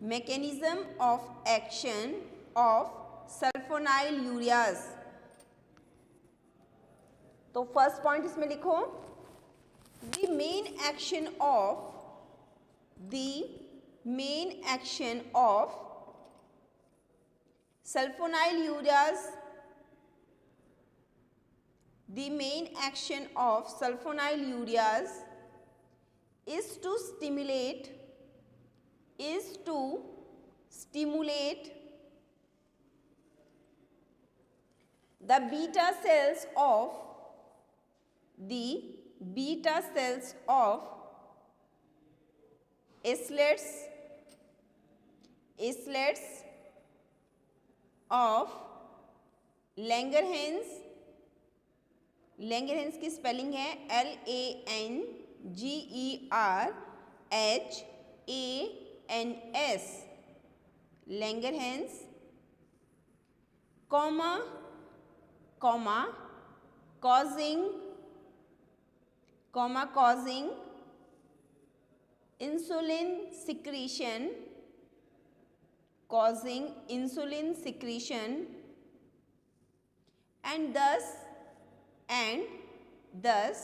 mechanism of action of सल्फोनाइलयूरियाज। तो first point इसमें लिखो, the main action of sulfonylureas, the main action of sulfonylureas is to stimulate the beta cells of islets of Langerhans। Langerhans की spelling है LANGERHANS, Langerhans, comma causing insulin secretion and thus thus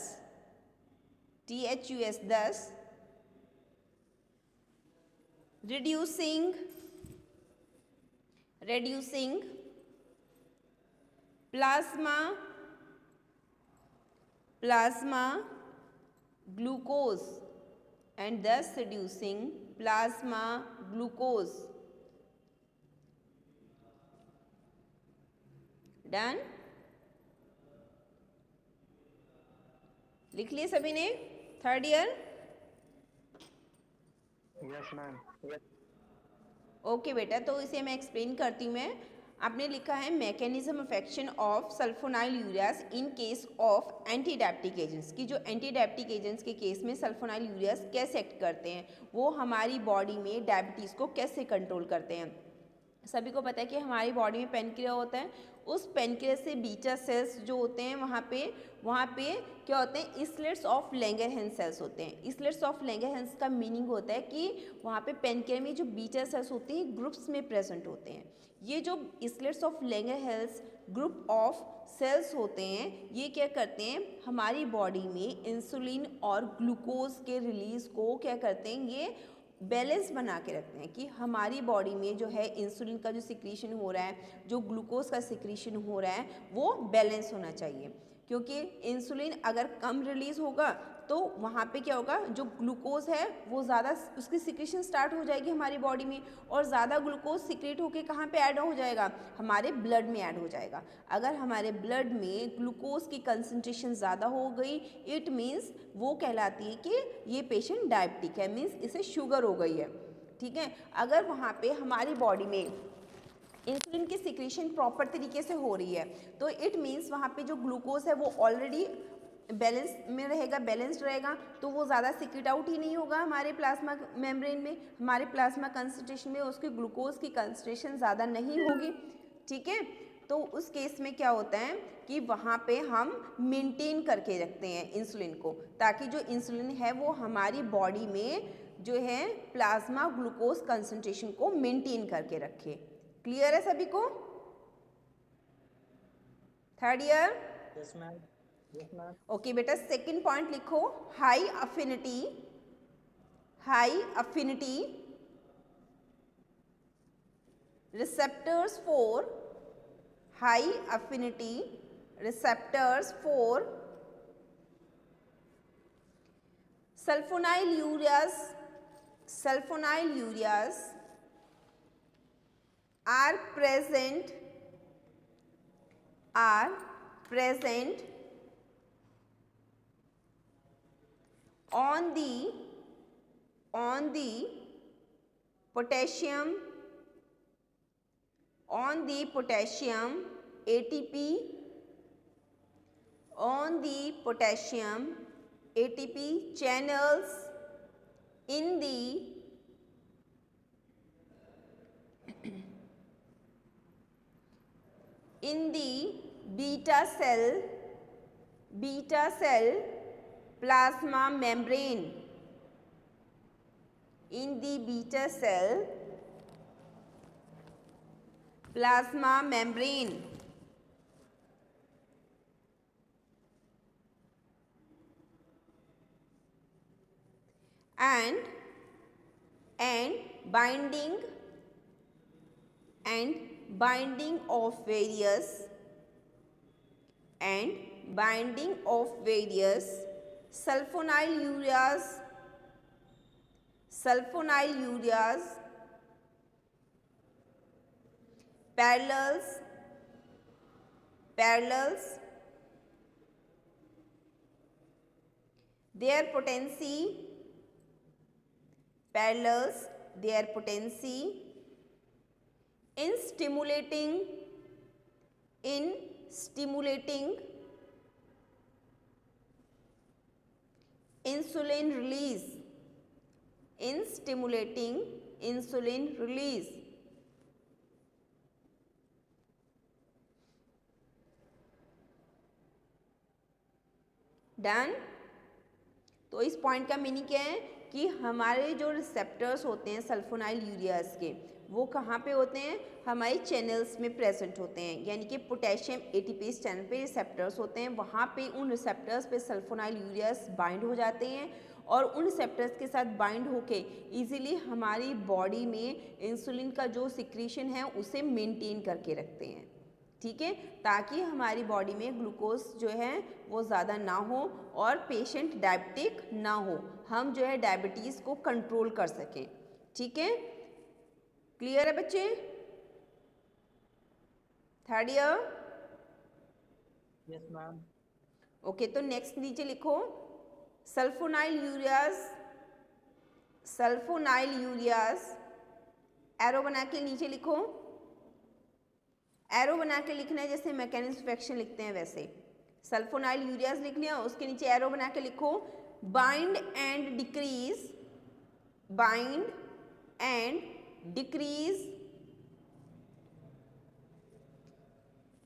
reducing plasma glucose and thus reducing plasma glucose। Done, लिख लिए सभी ने third year? Yes ma'am. Okay बेटा, तो इसे मैं एक्सप्लेन करती हूँ। मैं आपने लिखा है mechanism of action of sulfonylureas in case of antidiabetic agents, की जो एंटीडायबिटिक एजेंट्स के केस में सल्फोनाइलयूरियाज कैसे एक्ट करते हैं, वो हमारी बॉडी में डायबिटीज़ को कैसे कंट्रोल करते हैं। सभी को पता है कि हमारी बॉडी में पेनक्रिया होता है, उस पेनक्रिया से बीटा सेल्स जो होते हैं वहाँ पे क्या होते हैं, इस्लेट्स ऑफ लैंगरहैंस सेल्स होते हैं। इस्लेट्स ऑफ लैंगरहैंस का मीनिंग होता है कि वहाँ पे पेनक्रिया में जो बीटा सेल्स होते हैं ग्रुप्स में प्रेजेंट होते हैं। ये जो islets of Langerhans group of cells होते हैं, ये क्या करते हैं, हमारी बॉडी में इंसुलिन और ग्लूकोज के रिलीज़ को क्या करते हैं, ये बैलेंस बना के रखते हैं कि हमारी बॉडी में जो है इंसुलिन का जो सिक्रीशन हो रहा है, जो ग्लूकोज का सिक्रीशन हो रहा है, वो बैलेंस होना चाहिए। क्योंकि इंसुलिन अगर कम रिलीज़ होगा तो वहाँ पे क्या होगा, जो ग्लूकोज है वो ज़्यादा उसकी सिक्रीशन स्टार्ट हो जाएगी हमारी बॉडी में, और ज़्यादा ग्लूकोज सिक्रेट होके कहाँ पे ऐड हो जाएगा, हमारे ब्लड में ऐड हो जाएगा। अगर हमारे ब्लड में ग्लूकोज की कंसंट्रेशन ज़्यादा हो गई, इट मीन्स वो कहलाती है कि ये पेशेंट डायबिटिक है, मीन्स इसे शुगर हो गई है। ठीक है, अगर वहाँ पे हमारी बॉडी में इंसुलिन की सिक्रीशन प्रॉपर तरीके से हो रही है तो इट मीन्स वहाँ पे जो ग्लूकोज है वो ऑलरेडी बैलेंस में रहेगा, बैलेंस्ड रहेगा, तो वो ज़्यादा सिक्रेट आउट ही नहीं होगा हमारे प्लाज्मा मेम्ब्रेन में, हमारे प्लाज्मा कंसंट्रेशन में उसकी ग्लूकोज की कंसंट्रेशन ज़्यादा नहीं होगी। ठीक है, तो उस केस में क्या होता है कि वहाँ पे हम मेंटेन करके रखते हैं इंसुलिन को, ताकि जो इंसुलिन है वो हमारी बॉडी में जो है प्लाज्मा ग्लूकोज कंसंट्रेशन को मेंटेन करके रखे। क्लियर है सभी को? Third year? Yes ma'am. Yes ma'am. Okay बेटा, सेकंड पॉइंट लिखो, high affinity receptors for sulfonylureas are present on the potassium ATP channels in the beta cell plasma membrane, in the beta cell plasma membrane, and binding of various sulfonyl ureas parallels their potency in stimulating insulin release. Done. तो इस point का meaning क्या है कि हमारे जो receptors होते हैं सल्फोनाइल यूरियाज के, वो कहाँ पे होते हैं? हमारे चैनल्स में प्रेजेंट होते हैं, यानी कि पोटेशियम एटीपेज चैनल पे रिसेप्टर्स होते हैं। वहाँ पे उन रिसेप्टर्स पे सल्फोनाइल यूरियाज बाइंड हो जाते हैं और उन रिसेप्टर्स के साथ बाइंड होके इजीली हमारी बॉडी में इंसुलिन का जो सिक्रीशन है उसे मेंटेन करके रखते हैं, ठीक है, ताकि हमारी बॉडी में ग्लूकोज जो है वो ज़्यादा ना हो और पेशेंट डायबिटिक ना हो, हम जो है डायबिटीज़ को कंट्रोल कर सकें, ठीक है। क्लियर है बच्चे? Third year? Yes ma'am. Okay, तो नेक्स्ट नीचे लिखो सल्फोनाइल यूरियाज, एरो बना के नीचे लिखो, एरो बना के लिखना है जैसे मैकेनिज्म ऑफ एक्शन लिखते हैं वैसे। सल्फोनाइल यूरियाज लिख लिया, उसके नीचे एरो बना के लिखो bind and decrease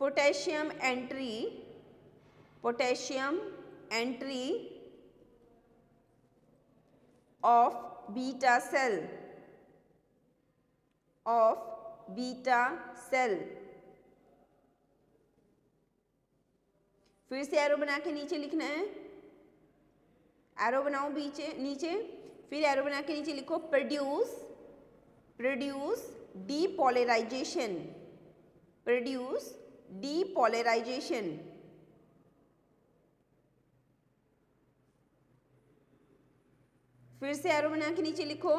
potassium entry of beta cell फिर से एरो बना के नीचे लिखना है, एरो बनाओ नीचे, फिर एरो बना के नीचे लिखो प्रोड्यूस डीपोलराइजेशन, फिर से एरो बना के नीचे लिखो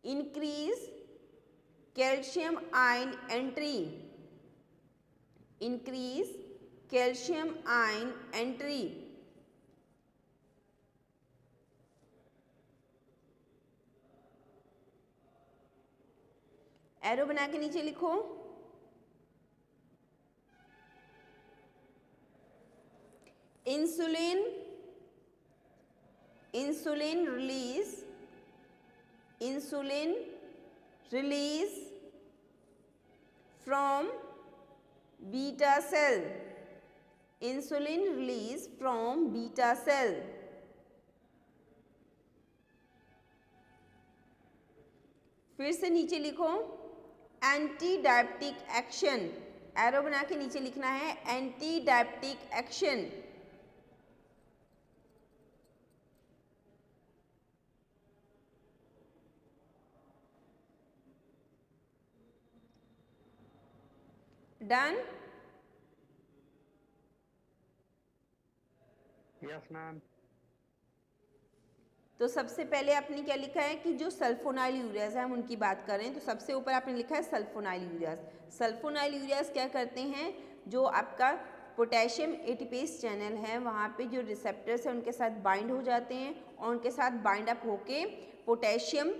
increase calcium ion entry, arrow बना के नीचे लिखो insulin release from beta cell, फिर से नीचे लिखो एंटी डायबिटिक एक्शन, एरो बना के नीचे लिखना है anti diabetic action, done. Yes ma'am. तो सबसे पहले आपने क्या लिखा है कि जो सल्फोनाइल यूरियाज है हम उनकी बात कर रहे हैं, तो सबसे ऊपर आपने लिखा है सल्फोनाइल यूरियाज क्या करते हैं? जो आपका पोटेशियम एटीपेज चैनल है वहाँ पे जो रिसेप्टर्स हैं उनके साथ बाइंड हो जाते हैं और उनके साथ बाइंड अप होके पोटेशियम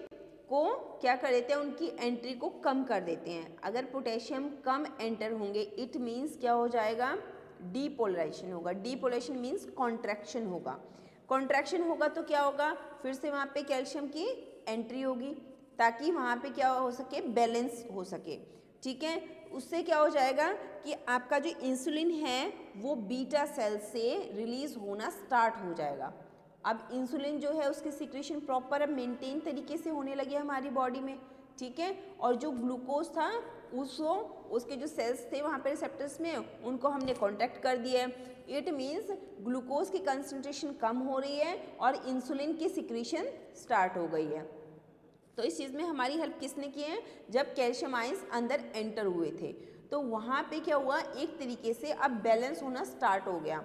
को क्या कर देते हैं? उनकी एंट्री को कम कर देते हैं। अगर पोटेशियम कम एंटर होंगे इट मीन्स क्या हो जाएगा? डीपोलराइजेशन होगा। डीपोलराइजेशन मीन्स कॉन्ट्रैक्शन होगा। कॉन्ट्रैक्शन होगा तो क्या होगा? फिर से वहाँ पे कैल्शियम की एंट्री होगी ताकि वहाँ पे क्या हो सके? बैलेंस हो सके, ठीक है। उससे क्या हो जाएगा कि आपका जो इंसुलिन है वो बीटा सेल से रिलीज होना स्टार्ट हो जाएगा। अब इंसुलिन जो है उसकी सिक्रेशन प्रॉपर अब मेंटेन तरीके से होने लगी हमारी बॉडी में, ठीक है। और जो ग्लूकोज था उसको उसके जो सेल्स थे वहाँ पे रिसेप्टर्स में उनको हमने कॉन्टैक्ट कर दिया है। इट मीन्स ग्लूकोज की कंसंट्रेशन कम हो रही है और इंसुलिन की सिक्रीशन स्टार्ट हो गई है। तो इस चीज़ में हमारी हेल्प किसने की है, जब कैल्शियम आयंस अंदर एंटर हुए थे तो वहाँ पे क्या हुआ, एक तरीके से अब बैलेंस होना स्टार्ट हो गया।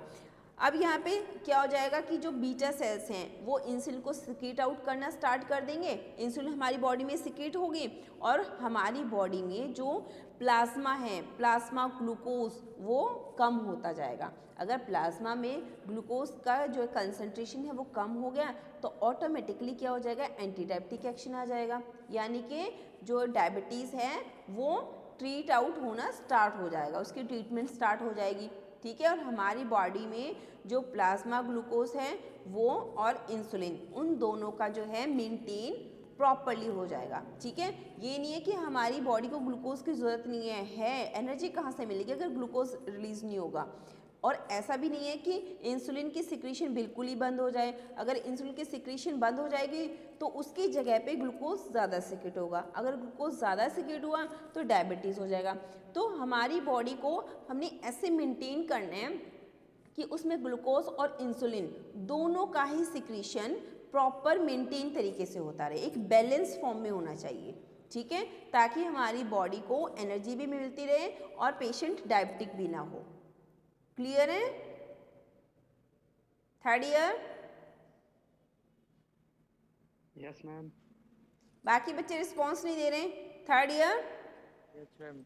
अब यहाँ पे क्या हो जाएगा कि जो बीटा सेल्स हैं वो इंसुलिन को सिक्रीट आउट करना स्टार्ट कर देंगे, इंसुलिन हमारी बॉडी में सिक्रीट होगी और हमारी बॉडी में जो प्लाज्मा है, प्लाज्मा ग्लूकोज वो कम होता जाएगा। अगर प्लाज्मा में ग्लूकोज का जो कंसंट्रेशन है वो कम हो गया तो ऑटोमेटिकली क्या हो जाएगा, एंटी डायबिटिक एक्शन आ जाएगा, यानी कि जो डायबिटीज़ है वो ट्रीट आउट होना स्टार्ट हो जाएगा, उसकी ट्रीटमेंट स्टार्ट हो जाएगी, ठीक है। और हमारी बॉडी में जो प्लाज्मा ग्लूकोज है वो और इंसुलिन उन दोनों का जो है मेंटेन प्रॉपरली हो जाएगा, ठीक है। ये नहीं है कि हमारी बॉडी को ग्लूकोज की ज़रूरत नहीं है एनर्जी कहाँ से मिलेगी अगर ग्लूकोज रिलीज़ नहीं होगा। और ऐसा भी नहीं है कि इंसुलिन की सिक्रीशन बिल्कुल ही बंद हो जाए, अगर इंसुलिन की सिक्रीशन बंद हो जाएगी तो उसकी जगह पे ग्लूकोज ज़्यादा सिक्रेट होगा, अगर ग्लूकोज ज़्यादा सिक्रेट हुआ तो डायबिटीज़ हो जाएगा। तो हमारी बॉडी को हमने ऐसे मेंटेन करना है कि उसमें ग्लूकोज और इंसुलिन दोनों का ही सिक्रीशन प्रॉपर मेंटेन तरीके से होता रहे, एक बैलेंस फॉर्म में होना चाहिए, ठीक है, ताकि हमारी बॉडी को एनर्जी भी मिलती रहे और पेशेंट डायबिटिक भी ना हो। क्लियर है? Third year? Yes ma'am. बाकी बच्चे रिस्पॉन्स नहीं दे रहे हैं। Third year? Yes ma'am.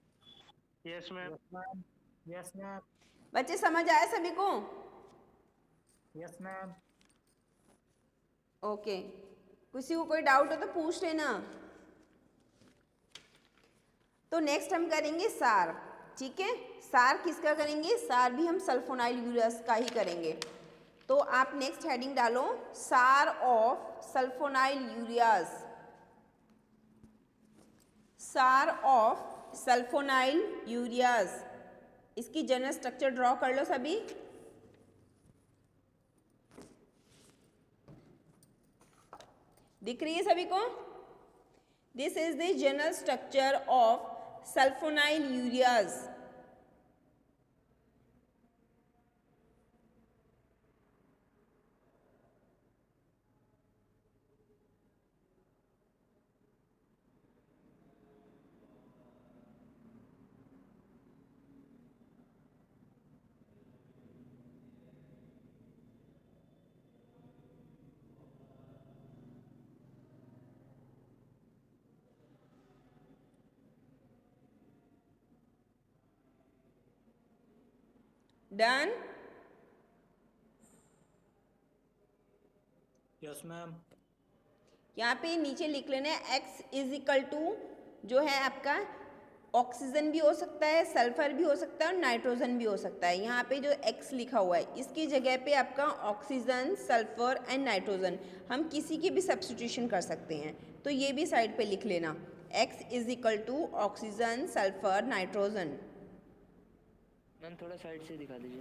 Yes ma'am. Yes ma'am. बच्चे समझ आया सभी को? Yes ma'am. ओके, किसी को कोई डाउट हो तो पूछ लेना। तो नेक्स्ट हम करेंगे सार, ठीक है। सार किसका करेंगे, सार भी हम सल्फोनाइल यूरियास का ही करेंगे। तो आप नेक्स्ट हेडिंग डालो, सार ऑफ सल्फोनाइल यूरियास, सार ऑफ सल्फोनाइल यूरियास। इसकी जनरल स्ट्रक्चर ड्रॉ कर लो सभी। दिख रही है सभी को? This is the general structure of sulfonylureas. Done? Yes ma'am. यहाँ पे नीचे लिख लेना है x इज इक्वल टू जो है आपका ऑक्सीजन भी हो सकता है, सल्फर भी हो सकता है और नाइट्रोजन भी हो सकता है। यहाँ पे जो x लिखा हुआ है इसकी जगह पे आपका ऑक्सीजन, सल्फर एंड नाइट्रोजन हम किसी की भी सब्स्टिट्यूशन कर सकते हैं, तो ये भी साइड पे लिख लेना, x is equal to oxygen, sulphur, nitrogen. Ma'am थोड़ा साइड से दिखा दीजिए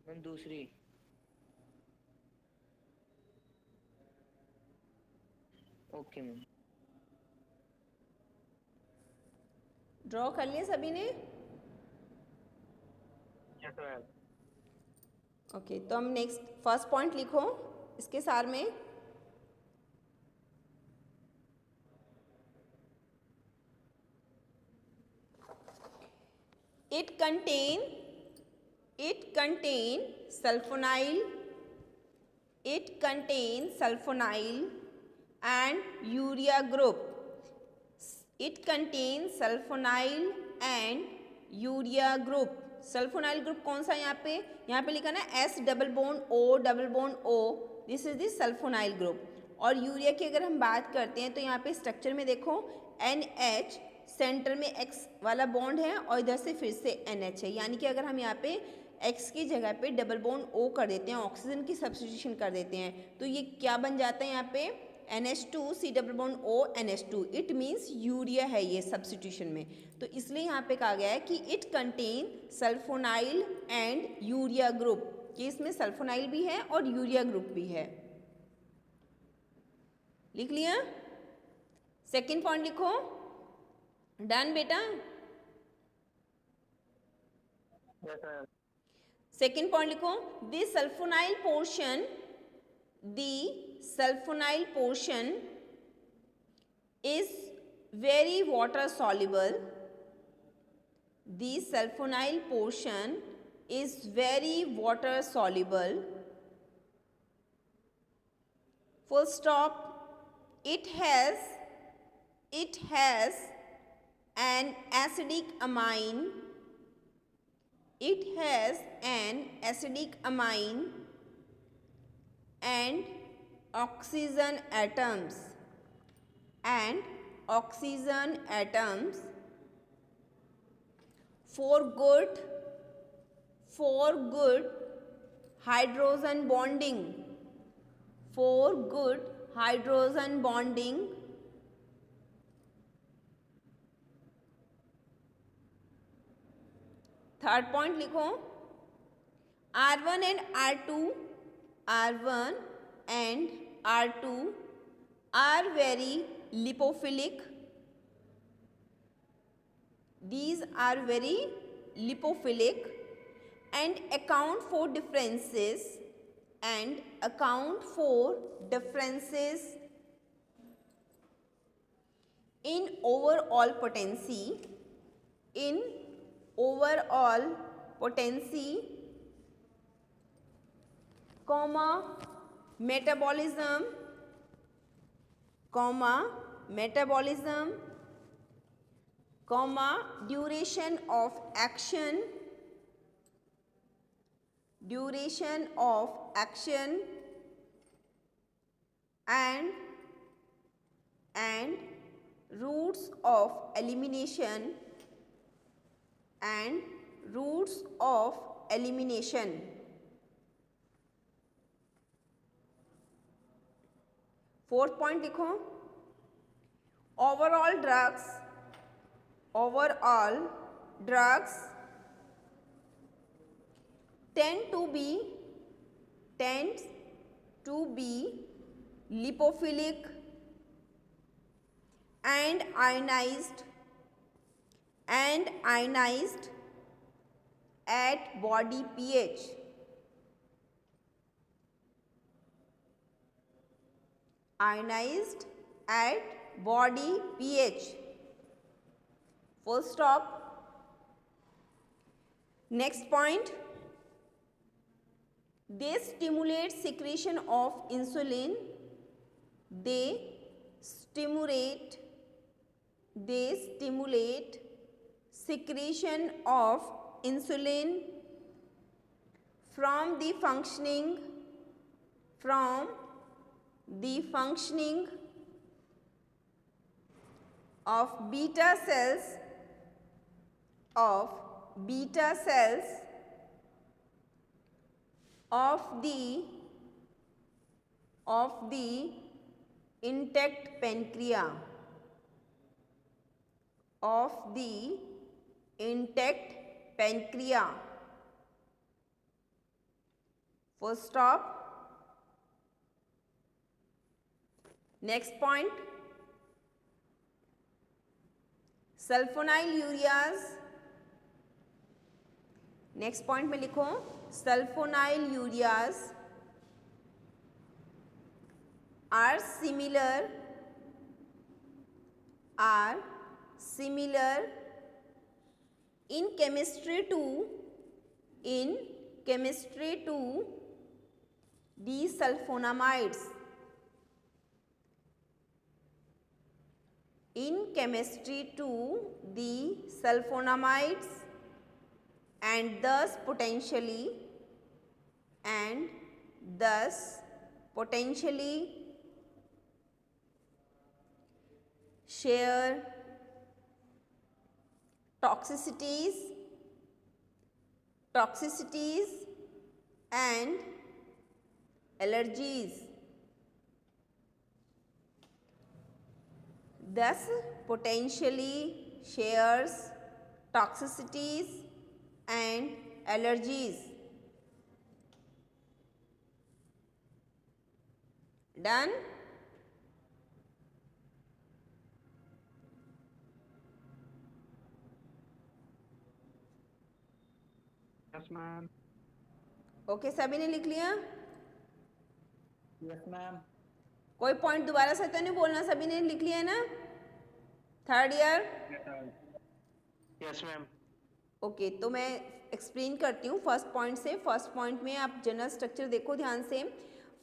मैम, दूसरी। Okay ma'am. ड्रॉ कर लिया सभी ने? Yes ma'am. ओके, तो हम नेक्स्ट फर्स्ट पॉइंट लिखो इसके सार में। It contain sulfonyl, it contains sulfonyl and urea group. It contains sulfonyl and urea group. Sulfonyl group कौन सा यहाँ पे लिखा ना S double bond O, this is the sulfonyl group. और यूरिया की अगर हम बात करते हैं तो यहाँ पे स्ट्रक्चर में देखो NH, सेंटर में X वाला बॉन्ड है और इधर से फिर से NH है, यानी कि अगर हम यहाँ पे X की जगह पे डबल बॉन्ड O कर देते हैं, ऑक्सीजन की सब्स्टिट्यूशन कर देते हैं, तो ये क्या बन जाता है यहाँ पे NH2 C double bond O NH2, it means urea है ये सब्स्टिट्यूशन में। तो इसलिए यहाँ पे कहा गया है कि it contain sulfonyl and urea group, कि इसमें सल्फोनाइल भी है और यूरिया ग्रुप भी है। लिख लिया? सेकेंड पॉइंट लिखो। डन बेटा? Yes, ma'am. सेकेंड पॉइंट लिखो, the sulfonyl portion is very water soluble. The sulfonyl portion is very water soluble. Full stop. It has an acidic amine. It has an acidic amine and oxygen atoms. For good hydrogen bonding. Third point लिखो, R1 and R2 are very lipophilic. These are very lipophilic and account for differences in overall potency, comma, metabolism, duration of action, and routes of elimination, fourth point लिखो, overall drugs tend to be lipophilic and ionized at body pH. Full stop. Next point, they stimulate secretion of insulin. They stimulate secretion of insulin from the functioning of beta cells of the intact pancreas. Full stop. Next point, sulfonylureas. Next point में लिखो, sulfonylureas are similar in chemistry to the sulfonamides. And thus potentially share toxicities and allergies. Thus potentially shares toxicities and allergies. Done? Yes ma'am. Okay, सभी ने लिख लिया? Yes ma'am. कोई point दोबारा से तो नहीं बोलना, सभी ने लिख लिया है ना? Third year? Yes ma'am. Okay, तो मैं एक्सप्लेन करती हूँ फर्स्ट पॉइंट से। फर्स्ट पॉइंट में आप जनरल स्ट्रक्चर देखो ध्यान से।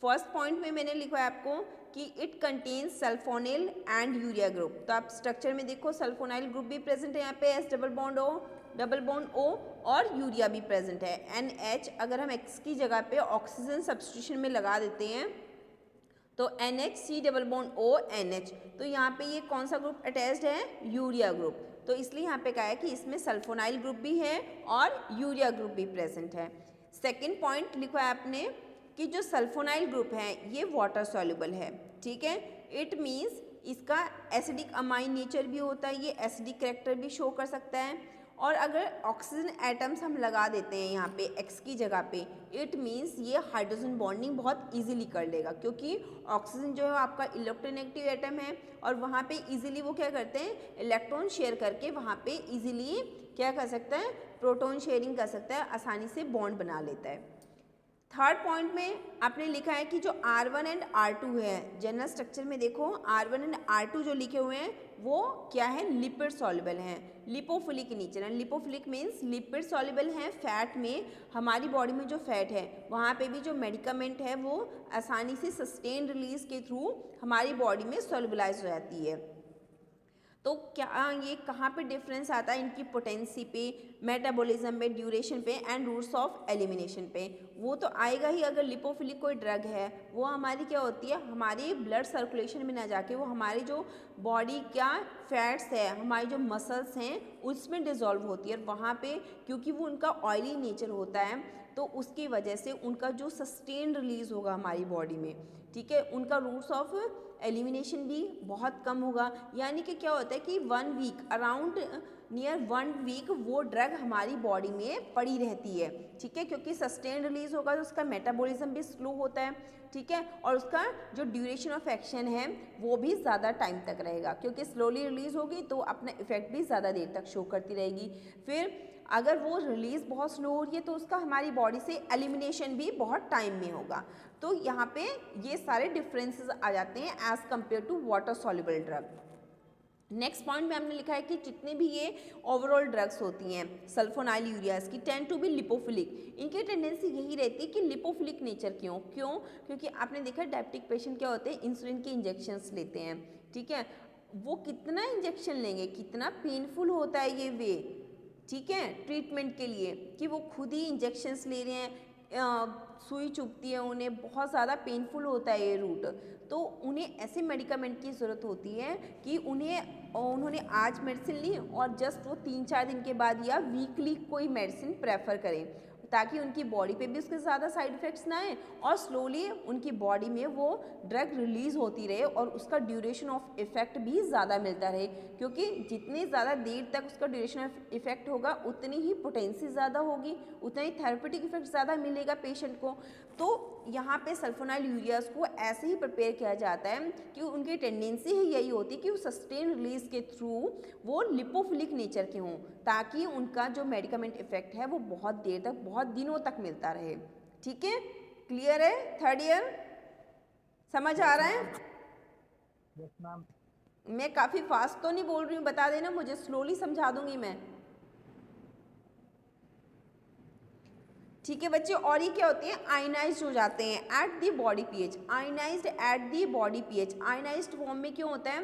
फर्स्ट पॉइंट में मैंने लिखा है आपको कि it contains sulphonyl and urea group. तो आप स्ट्रक्चर में देखो, सल्फोनाइल ग्रुप भी प्रेजेंट है यहाँ पे, एस डबल बॉन्ड ओ, और यूरिया भी प्रेजेंट है, NH। अगर हम X की जगह पे ऑक्सीजन सब्स्टिट्यूशन में लगा देते हैं तो NH, double bond O, NH। तो यहाँ पे ये कौन सा ग्रुप अटैच्ड है? Urea group. तो इसलिए यहाँ पे कहा है कि इसमें सल्फोनाइल ग्रुप भी है और यूरिया ग्रुप भी प्रेजेंट है। सेकेंड पॉइंट लिखा है आपने कि जो सल्फोनाइल ग्रुप है ये वाटर सॉल्युबल है, ठीक है। इट मीन्स इसका एसिडिक अमाइन नेचर भी होता है, ये एसिडिक कैरेक्टर भी शो कर सकता है। और अगर ऑक्सीजन एटम्स हम लगा देते हैं यहाँ पे X की जगह पे, इट मीन्स ये हाइड्रोजन बॉन्डिंग बहुत इजीली कर लेगा, क्योंकि ऑक्सीजन जो है आपका इलेक्ट्रोनेगेटिव एटम है और वहाँ पे इजीली वो क्या करते हैं, इलेक्ट्रॉन शेयर करके वहाँ पे इजीली क्या कर सकता है, प्रोटॉन शेयरिंग कर सकता है, आसानी से बॉन्ड बना लेता है। थर्ड पॉइंट में आपने लिखा है कि जो R1 एंड R2 है, जनरल स्ट्रक्चर में देखो R1 एंड R2 जो लिखे हुए हैं वो क्या है, लिपिड सॉल्युबल हैं, लिपोफिलिक नेचर है। लिपोफिलिक मीन्स लिपिड सॉल्युबल हैं फैट में। हमारी बॉडी में जो फैट है वहाँ पे भी जो मेडिकामेंट है वो आसानी से सस्टेन रिलीज के थ्रू हमारी बॉडी में सॉल्युबलाइज हो जाती है। तो क्या ये कहाँ पे डिफरेंस आता है, इनकी पोटेंसी पे, मेटाबॉलिज्म पे, ड्यूरेशन पे एंड रूट्स ऑफ एलिमिनेशन पे। वो तो आएगा ही। अगर लिपोफिलिक कोई ड्रग है वो हमारी क्या होती है, हमारी ब्लड सर्कुलेशन में ना जाके वो हमारी जो बॉडी क्या फैट्स है, हमारी जो मसल्स हैं उसमें डिजॉल्व होती है। और वहाँ पे क्योंकि वो उनका ऑयली नेचर होता है तो उसकी वजह से उनका जो सस्टेन रिलीज होगा हमारी बॉडी में, ठीक है, उनका रूट्स ऑफ एलिमिनेशन भी बहुत कम होगा। यानी कि क्या होता है कि 1 वीक, अराउंड नियर 1 वीक वो ड्रग हमारी बॉडी में पड़ी रहती है, ठीक है, क्योंकि सस्टेन रिलीज होगा तो उसका मेटाबॉलिज्म भी स्लो होता है, ठीक है, और उसका जो ड्यूरेशन ऑफ एक्शन है वो भी ज़्यादा टाइम तक रहेगा, क्योंकि स्लोली रिलीज होगी तो अपना इफेक्ट भी ज़्यादा देर तक शो करती रहेगी। फिर अगर वो रिलीज बहुत स्लो हो रही है तो उसका हमारी बॉडी से एलिमिनेशन भी बहुत टाइम में होगा। तो यहाँ पे ये सारे डिफरेंसेस आ जाते हैं as compare to water soluble drug. Next point में हमने लिखा है कि जितने भी ये ओवरऑल ड्रग्स होती हैं सल्फोनाइल यूरियाज की, टेंड टू बी लिपोफिलिक। इनकी टेंडेंसी यही रहती है कि लिपोफिलिक नेचर क्यों क्योंकि आपने देखा डायबिटिक पेशेंट क्या होते हैं, इंसुलिन के इंजेक्शंस लेते हैं, ठीक है, वो कितना इंजेक्शन लेंगे, कितना पेनफुल होता है ये वे, ठीक है, ट्रीटमेंट के लिए, कि वो खुद ही इंजेक्शंस ले रहे हैं, सुई चुभती है उन्हें, बहुत ज़्यादा पेनफुल होता है ये रूट। तो उन्हें ऐसे मेडिकामेंट की ज़रूरत होती है कि उन्होंने आज मेडिसिन ली और जस्ट वो 3-4 दिन के बाद या वीकली कोई मेडिसिन प्रेफर करें, ताकि उनकी बॉडी पे भी उसके ज़्यादा साइड इफ़ेक्ट्स ना आए और स्लोली उनकी बॉडी में वो ड्रग रिलीज़ होती रहे और उसका ड्यूरेशन ऑफ इफ़ेक्ट भी ज़्यादा मिलता रहे, क्योंकि जितनी ज़्यादा देर तक उसका ड्यूरेशन ऑफ इफ़ेक्ट होगा उतनी ही पोटेंसी ज़्यादा होगी, उतना ही थेरेपेटिक इफ़ेक्ट ज़्यादा मिलेगा पेशेंट को। तो यहाँ पे सल्फोनाइल यूरियाज को ऐसे ही प्रिपेयर किया जाता है कि उनकी टेंडेंसी ही यही होती है कि वो सस्टेन रिलीज के थ्रू वो लिपोफिलिक नेचर के हों, ताकि उनका जो मेडिकामेंट इफेक्ट है वो बहुत देर तक, बहुत दिनों तक मिलता रहे। ठीक है, क्लियर है? थर्ड ईयर समझ आ रहा है? Yes ma'am. मैं काफ़ी फास्ट तो नहीं बोल रही हूँ, बता देना मुझे, स्लोली समझा दूंगी मैं। ठीक है बच्चे, और ये क्या होते हैं, आयनाइज्ड हो जाते हैं at the body pH. Ionised at the body pH, ionised form में क्यों होता है,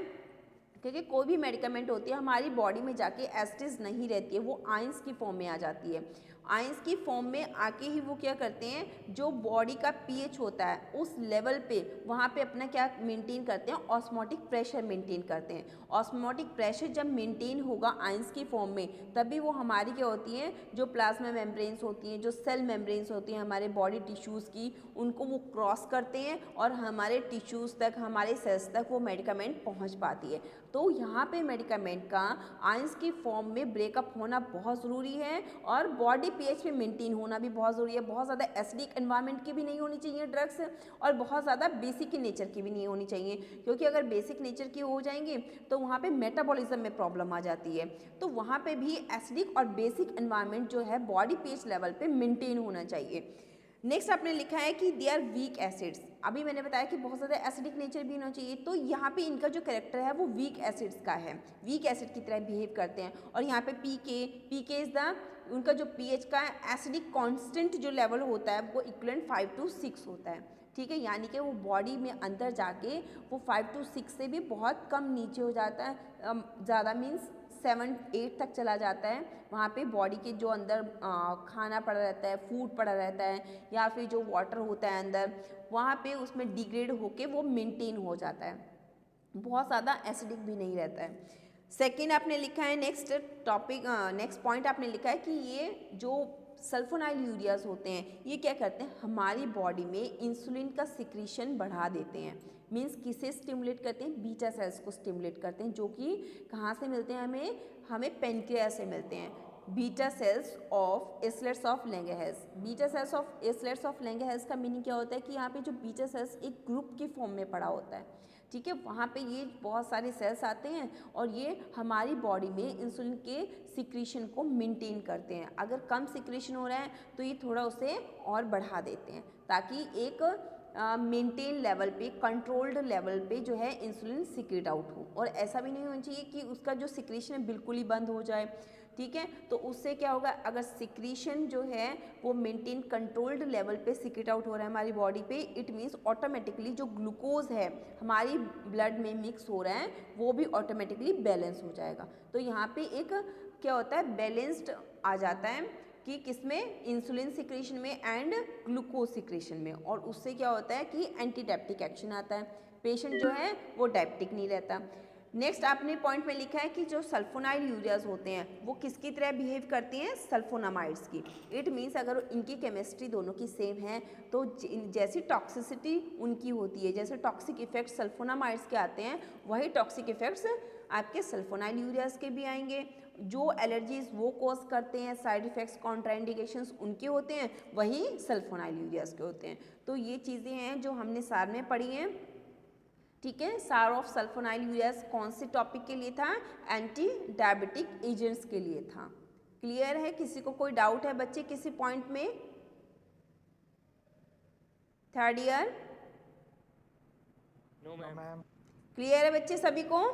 क्योंकि कोई भी मेडिकामेंट होती है हमारी बॉडी में जाके एसिड्स नहीं रहती है, वो आयंस की फॉर्म में आ जाती है। आयंस की फॉर्म में आके ही वो क्या करते हैं, जो बॉडी का पीएच होता है उस लेवल पे वहाँ पे अपना क्या मेंटेन करते हैं, ऑस्मोटिक प्रेशर मेंटेन करते हैं। ऑस्मोटिक प्रेशर जब मेंटेन होगा आयंस की फॉर्म में, तभी वो हमारी क्या होती हैं, जो प्लाज्मा मेम्ब्रेन्स होती हैं, जो सेल मेम्ब्रेन्स होती हैं हमारे बॉडी टिश्यूज़ की, उनको वो क्रॉस करते हैं और हमारे टिश्यूज़ तक, हमारे सेल्स तक वो मेडिकामेंट पहुँच पाती है। तो यहाँ पे मेडिकामेंट का आयंस की फॉर्म में ब्रेकअप होना बहुत ज़रूरी है और बॉडी पीएच पे मेंटेन होना भी बहुत ज़रूरी है। बहुत ज़्यादा एसिडिक एनवायरनमेंट की भी नहीं होनी चाहिए ड्रग्स, और बहुत ज़्यादा बेसिक नेचर की भी नहीं होनी चाहिए, क्योंकि अगर बेसिक नेचर की हो जाएंगे तो वहाँ पे मेटाबॉलिज्म में प्रॉब्लम आ जाती है। तो वहाँ पे भी एसिडिक और बेसिक एनवायरनमेंट जो है बॉडी पीएच लेवल पे मेंटेन होना चाहिए। नेक्स्ट आपने लिखा है कि दे आर वीक एसिड्स। अभी मैंने बताया कि बहुत ज़्यादा एसिडिक नेचर भी होना चाहिए, तो यहाँ पे इनका जो कैरेक्टर है वो वीक एसिड्स का है, वीक एसिड की तरह बिहेव करते हैं। और यहाँ पे पीके इज द, उनका जो पीएच का एसिडिक कांस्टेंट जो लेवल होता है वो इक्वलेंट 5 to 6 होता है, ठीक है। यानी कि वो बॉडी में अंदर जाके वो 5 to 6 से भी बहुत कम नीचे हो जाता है, ज़्यादा मीन्स 7-8 तक चला जाता है। वहाँ पे बॉडी के जो अंदर खाना पड़ा रहता है, फूड पड़ा रहता है, या फिर जो वाटर होता है अंदर, वहाँ पे उसमें डिग्रेड होके वो मेंटेन हो जाता है, बहुत ज़्यादा एसिडिक भी नहीं रहता है। सेकेंड आपने लिखा है नेक्स्ट टॉपिक, नेक्स्ट पॉइंट आपने लिखा है कि ये जो सल्फोनाइल यूरियाज होते हैं ये क्या करते हैं, हमारी बॉडी में इंसुलिन का सिक्रीशन बढ़ा देते हैं। मीन्स किसे स्टिमुलेट करते हैं, बीटा सेल्स को स्टिमुलेट करते हैं, जो कि कहाँ से मिलते हैं हमें पेनक्रियास से मिलते हैं। Beta cells of islets of Langerhans. Beta cells of islets of Langerhans का मीनिंग क्या होता है कि यहाँ पे जो बीटा सेल्स एक ग्रुप की फॉर्म में पड़ा होता है, ठीक है। वहाँ पे ये बहुत सारे सेल्स आते हैं और ये हमारी बॉडी में इंसुलिन के सिक्रीशन को मेंटेन करते हैं। अगर कम सिक्रीशन हो रहा है तो ये थोड़ा उसे और बढ़ा देते हैं, ताकि एक मेंटेन लेवल पे, कंट्रोल्ड लेवल पे जो है इंसुलिन सिक्रेट आउट हो। और ऐसा भी नहीं होना चाहिए कि उसका जो सिक्रीशन है बिल्कुल ही बंद हो जाए, ठीक है। तो उससे क्या होगा, अगर सिक्रीशन जो है वो मेंटेन कंट्रोल्ड लेवल पे सिक्रेट आउट हो रहा है हमारी बॉडी पे, इट मीन्स ऑटोमेटिकली जो ग्लूकोज है हमारी ब्लड में मिक्स हो रहा है वो भी ऑटोमेटिकली बैलेंस हो जाएगा। तो यहाँ पे एक क्या होता है, बैलेंस्ड आ जाता है कि किसमें, इंसुलिन सिक्रेशन में एंड ग्लूकोज सिक्रेशन में। और उससे क्या होता है कि एंटी डायबिटिक एक्शन आता है, पेशेंट जो है वो डायबिटिक नहीं रहता। नेक्स्ट आपने पॉइंट में लिखा है कि जो सल्फोनाइल यूरियाज होते हैं वो किसकी तरह बिहेव करती हैं, सल्फोनामाइड्स की। इट मीन्स अगर इनकी केमिस्ट्री दोनों की सेम है तो जैसी टॉक्सिसिटी उनकी होती है, जैसे टॉक्सिक इफेक्ट्स सल्फोनामाइड्स के आते हैं वही टॉक्सिक इफेक्ट्स आपके सल्फोनाइल यूरियाज के भी आएंगे। जो एलर्जीज वो कॉज करते हैं, साइड इफेक्ट्स, कॉन्ट्राइंडिकेशंस उनके होते हैं, वही सल्फोनाइल यूरियाज के होते हैं। तो ये चीज़ें हैं जो हमने सार में पढ़ी हैं, ठीक है। सार ऑफ सल्फोनाइल यूरियाज कौन से टॉपिक के लिए था, एंटी डायबिटिक एजेंट्स के लिए था। क्लियर है, किसी को कोई डाउट है बच्चे किसी पॉइंट में? Third year no ma'am. Ma'am clear है बच्चे सभी को?